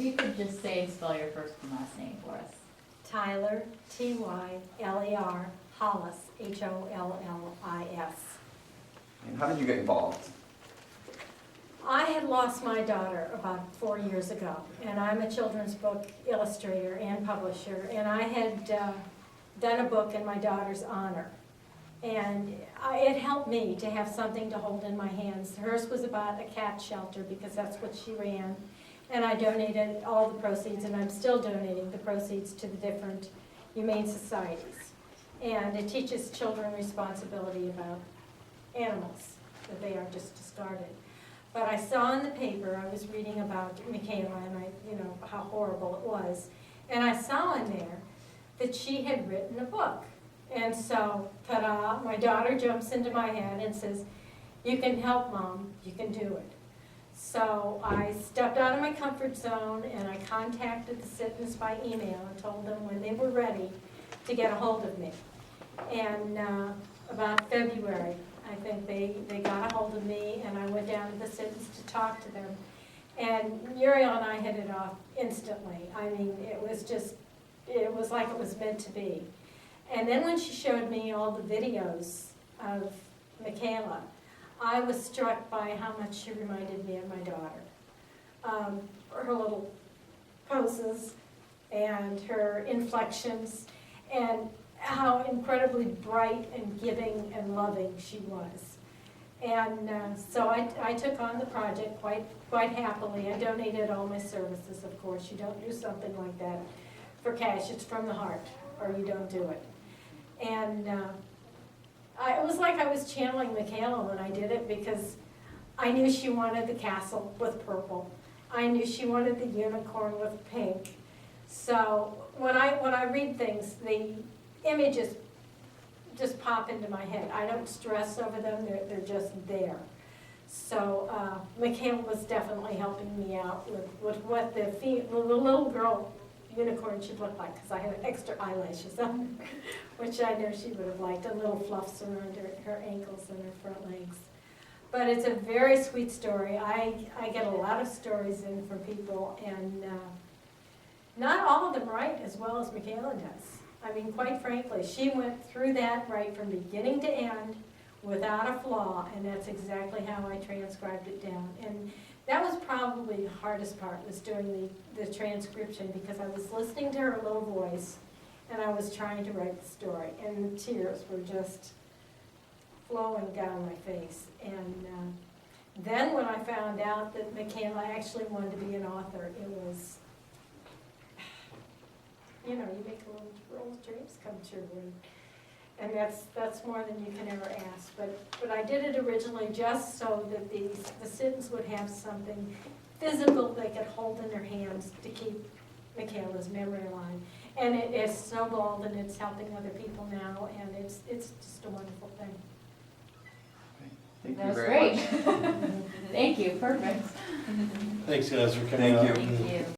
you could just spell your first and last name for us. Tyler, Tyler, Hollis, Hollis. And how did you get involved? I had lost my daughter about 4 years ago, and I'm a children's book illustrator and publisher, and I had done a book in my daughter's honor. And it helped me to have something to hold in my hands. Hers was about a cat shelter because that's what she ran. And I donated all the proceeds, and I'm still donating the proceeds to the different humane societies. And it teaches children responsibility about animals, that they are just discarded. But I saw in the paper, I was reading about Michaela and how horrible it was. And I saw in there that she had written a book. And so, ta-da, my daughter jumps into my head and says, "You can help, Mom, you can do it." So I stepped out of my comfort zone and I contacted the Sittons by email and told them when they were ready to get a hold of me. And about February, I think they got a hold of me, and I went down to the Sittons to talk to them. And Muriel and I hit it off instantly. I mean, it was like it was meant to be. And then when she showed me all the videos of Michaela, I was struck by how much she reminded me of my daughter. Her little poses and her inflections and how incredibly bright and giving and loving she was. And so I took on the project quite happily. I donated all my services, of course. You don't do something like that for cash. It's from the heart, or you don't do it. And it was like I was channeling Michaela when I did it, because I knew she wanted the castle with purple. I knew she wanted the unicorn with pink. So when I read things, the images just pop into my head. I don't stress over them, they're just there. So Michaela was definitely helping me out with what the little girl unicorn should look like, because I had extra eyelashes on, which I know she would have liked, and little fluffs around her ankles and her front legs. But it's a very sweet story. I get a lot of stories in from people, and not all of them write as well as Michaela does. I mean, quite frankly, she went through that right from beginning to end without a flaw, and that's exactly how I transcribed it down. And that was probably the hardest part, was doing the transcription, because I was listening to her little voice and I was trying to write the story, and the tears were just flowing down my face. And then when I found out that Michaela actually wanted to be an author, it was, you make little dreams come true. And that's more than you can ever ask. But I did it originally just so that the Sittons would have something physical they could hold in their hands to keep Michaela's memory alive. And it is snowballed, and it's helping other people now, and it's just a wonderful thing. Thank That you was very great. much. Thank you, perfect. Thanks, guys, for coming Thank out. you. Thank you.